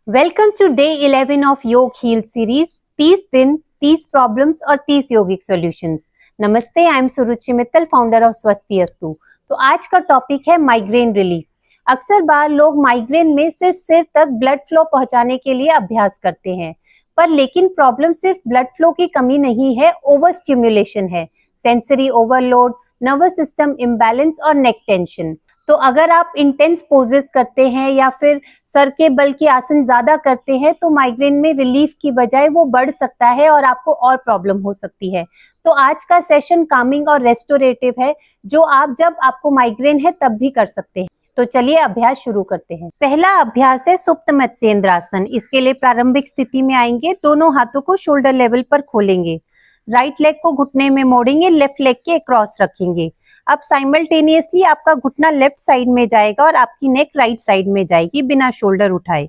Welcome to day 11 of yoga heal series. 30 दिन 30 problems और 30 yogic solutions. नमस्ते, I am Suruchi Mittal, founder of Swastiastu. तो आज का टॉपिक है माइग्रेन रिलीफ। अक्सर बार लोग माइग्रेन में सिर्फ सिर तक ब्लड फ्लो पहुंचाने के लिए अभ्यास करते हैं, पर लेकिन प्रॉब्लम सिर्फ ब्लड फ्लो की कमी नहीं है, ओवर स्टिम्युलेशन है, sensory overload, nervous system imbalance और नेक टेंशन। तो अगर आप इंटेंस पोजेस करते हैं या फिर सर के बल की आसन ज्यादा करते हैं तो माइग्रेन में रिलीफ की बजाय वो बढ़ सकता है और आपको और प्रॉब्लम हो सकती है। तो आज का सेशन कामिंग और रेस्टोरेटिव है, जो आप जब आपको माइग्रेन है तब भी कर सकते हैं। तो चलिए अभ्यास शुरू करते हैं। पहला अभ्यास है सुप्त मत्स्येंद्रासन। इसके लिए प्रारंभिक स्थिति में आएंगे, दोनों हाथों को शोल्डर लेवल पर खोलेंगे, राइट लेग को घुटने में मोड़ेंगे, लेफ्ट लेग के क्रॉस रखेंगे। अब साइमल्टेनियसली आपका घुटना लेफ्ट साइड में जाएगा और आपकी नेक राइट साइड में जाएगी बिना शोल्डर उठाए।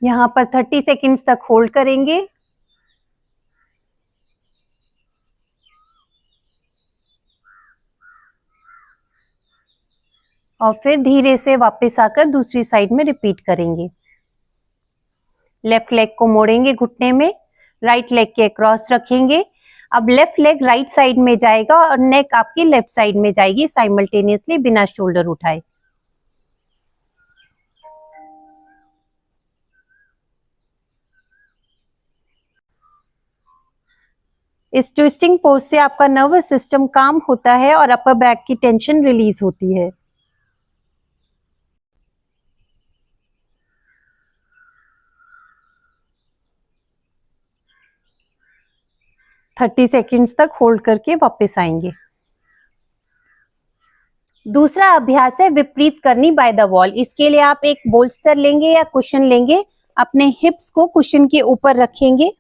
यहाँ पर 30 सेकेंड्स तक होल्ड करेंगे और फिर धीरे से वापस आकर दूसरी साइड में रिपीट करेंगे। लेफ्ट लेग को मोड़ेंगे घुटने में, राइट लेग के क्रॉस रखेंगे। अब लेफ्ट लेग राइट साइड में जाएगा और नेक आपकी लेफ्ट साइड में जाएगी साइमल्टेनियसली बिना शोल्डर उठाए। इस ट्विस्टिंग पोज से आपका नर्वस सिस्टम काम होता है और अपर बैक की टेंशन रिलीज होती है। थर्टी सेकेंड्स तक होल्ड करके वापस आएंगे। दूसरा अभ्यास है विपरीत करनी बाय द वॉल। इसके लिए आप एक बोल्स्टर लेंगे या कुशन लेंगे, अपने हिप्स को कुशन के ऊपर रखेंगे,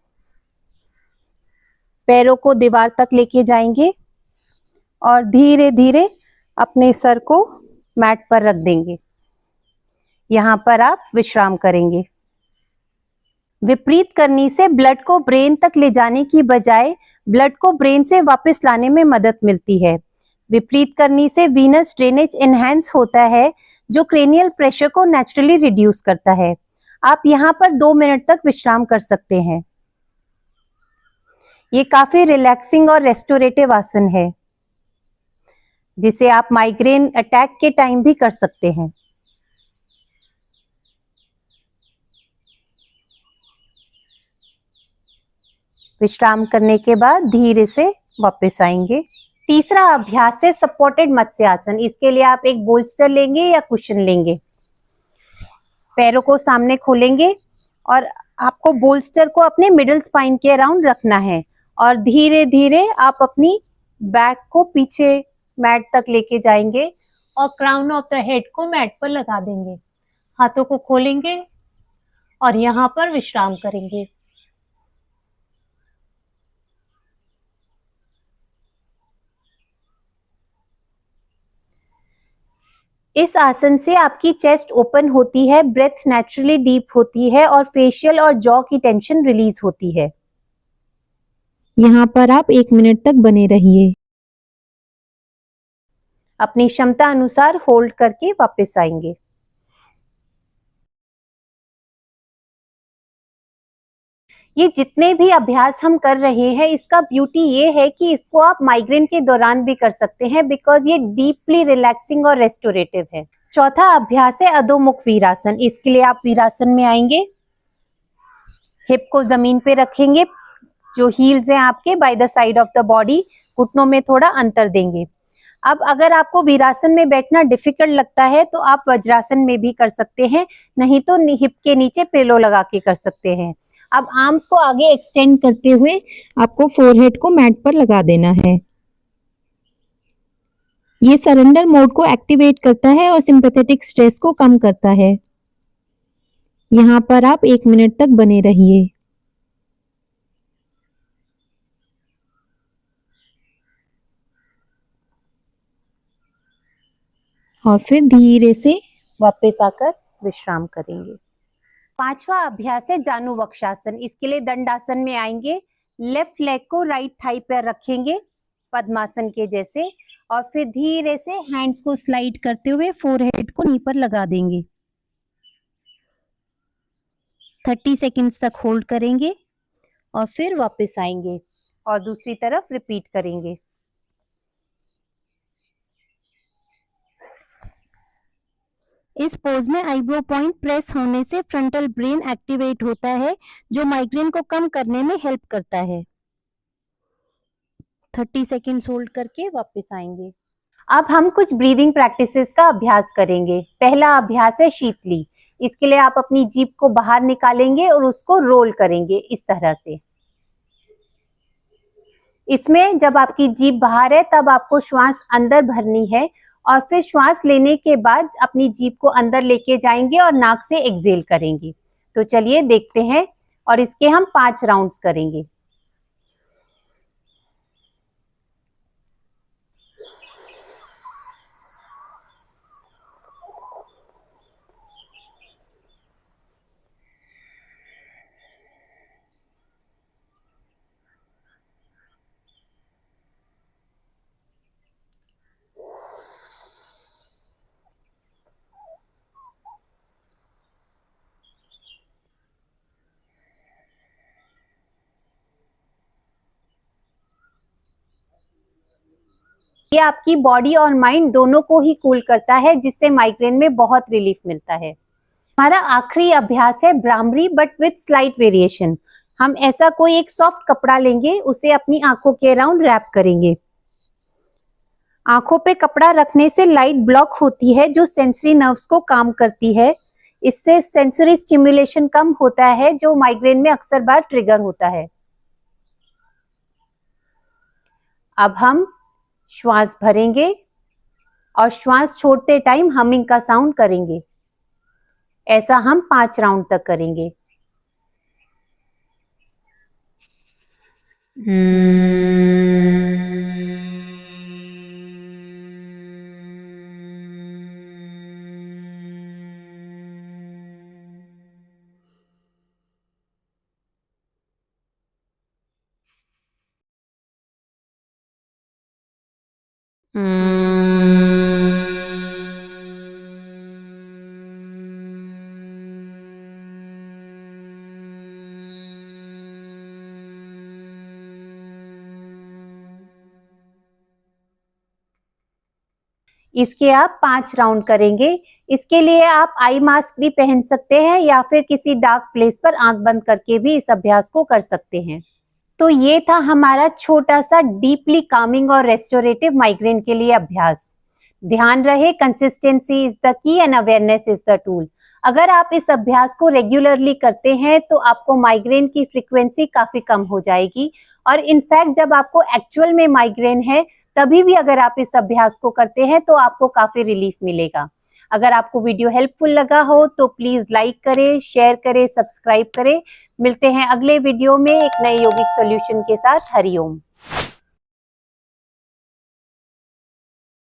पैरों को दीवार तक लेके जाएंगे और धीरे धीरे अपने सर को मैट पर रख देंगे। यहां पर आप विश्राम करेंगे। विपरीत करनी से ब्लड को ब्रेन तक ले जाने की बजाय ब्लड को ब्रेन से वापस लाने में मदद मिलती है। विपरीत करनी से वीनस ड्रेनेज एनहांस होता है, जो क्रेनियल प्रेशर को नेचुरली रिड्यूस करता है। आप यहाँ पर 2 मिनट तक विश्राम कर सकते हैं। ये काफी रिलैक्सिंग और रेस्टोरेटिव आसन है, जिसे आप माइग्रेन अटैक के टाइम भी कर सकते हैं। विश्राम करने के बाद धीरे से वापस आएंगे। तीसरा अभ्यास है सपोर्टेड मत्स्यासन। इसके लिए आप एक बोल्स्टर लेंगे या कुशन लेंगे, पैरों को सामने खोलेंगे और आपको बोल्स्टर को अपने मिडिल स्पाइन के अराउंड रखना है और धीरे धीरे आप अपनी बैक को पीछे मैट तक लेके जाएंगे और क्राउन ऑफ द हेड को मैट पर लगा देंगे। हाथों को खोलेंगे और यहाँ पर विश्राम करेंगे। इस आसन से आपकी चेस्ट ओपन होती है, ब्रेथ नेचुरली डीप होती है और फेशियल और जॉ की टेंशन रिलीज होती है। यहाँ पर आप 1 मिनट तक बने रहिए। अपनी क्षमता अनुसार होल्ड करके वापस आएंगे। ये जितने भी अभ्यास हम कर रहे हैं, इसका ब्यूटी ये है कि इसको आप माइग्रेन के दौरान भी कर सकते हैं, बिकॉज ये डीपली रिलैक्सिंग और रेस्टोरेटिव है। चौथा अभ्यास है अधोमुख वीरासन। इसके लिए आप वीरासन में आएंगे, हिप को जमीन पे रखेंगे, जो हील्स हैं आपके by the side of the body, घुटनों में थोड़ा अंतर देंगे। अब अगर आपको वीरासन में बैठना डिफिकल्ट लगता है तो आप वज्रासन में भी कर सकते हैं, नहीं तो हिप के नीचे पिलो लगा के कर सकते हैं। अब आर्म्स को आगे एक्सटेंड करते हुए आपको फोरहेड को मैट पर लगा देना है। ये सरेंडर मोड को एक्टिवेट करता है और सिंपैथेटिक स्ट्रेस को कम करता है। यहाँ पर आप 1 मिनट तक बने रहिए। और फिर धीरे से वापस आकर विश्राम करेंगे। पांचवा अभ्यास है जानुवक्षासन। इसके लिए दंडासन में आएंगे, लेफ्ट लेग को राइट थाई पर रखेंगे पद्मासन के जैसे और फिर धीरे से हैंड्स को स्लाइड करते हुए फोरहेड को नी पर लगा देंगे। 30 सेकंड्स तक होल्ड करेंगे और फिर वापस आएंगे और दूसरी तरफ रिपीट करेंगे। इस पोज में आईब्रो पॉइंट प्रेस होने से फ्रंटल ब्रेन एक्टिवेट होता है, जो माइग्रेन को कम करने में हेल्प करता है। 30 सेकंड्स होल्ड करके वापस आएंगे। अब हम कुछ ब्रीदिंग प्रैक्टिसेस का अभ्यास करेंगे। पहला अभ्यास है शीतली। इसके लिए आप अपनी जीभ को बाहर निकालेंगे और उसको रोल करेंगे इस तरह से। इसमें जब आपकी जीभ बाहर है तब आपको श्वास अंदर भरनी है और फिर श्वास लेने के बाद अपनी जीभ को अंदर लेके जाएंगे और नाक से एक्सहेल करेंगे। तो चलिए देखते हैं और इसके हम 5 राउंड्स करेंगे। ये आपकी बॉडी और माइंड दोनों को ही कूल करता है, जिससे माइग्रेन में बहुत रिलीफ मिलता है। हमारा आखिरी अभ्यास है bhramari, but with slight variation. हम ऐसा कोई एक सॉफ्ट कपड़ा लेंगे, उसे अपनी आंखों के अराउंड रैप करेंगे। आंखों पे कपड़ा रखने से लाइट ब्लॉक होती है, जो सेंसरी नर्व्स को काम करती है। इससे सेंसरी स्टिमुलेशन कम होता है, जो माइग्रेन में अक्सर बार ट्रिगर होता है। अब हम श्वास भरेंगे और श्वास छोड़ते टाइम हमिंग का साउंड करेंगे। ऐसा हम 5 राउंड तक करेंगे। इसके आप 5 राउंड करेंगे। इसके लिए आप आई मास्क भी पहन सकते हैं या फिर किसी डार्क प्लेस पर आंख बंद करके भी इस अभ्यास को कर सकते हैं। तो ये था हमारा छोटा सा डीपली कामिंग और रेस्टोरेटिव माइग्रेन के लिए अभ्यास। ध्यान रहे, consistency is the key and awareness is the tool. अगर आप इस अभ्यास को रेगुलरली करते हैं तो आपको माइग्रेन की फ्रीक्वेंसी काफी कम हो जाएगी, और इनफैक्ट जब आपको एक्चुअल में माइग्रेन है तभी भी अगर आप इस अभ्यास को करते हैं तो आपको काफी रिलीफ मिलेगा। अगर आपको वीडियो हेल्पफुल लगा हो तो प्लीज लाइक करें, शेयर करें, सब्सक्राइब करें। मिलते हैं अगले वीडियो में एक नए योगिक सॉल्यूशन के साथ। हरिओम।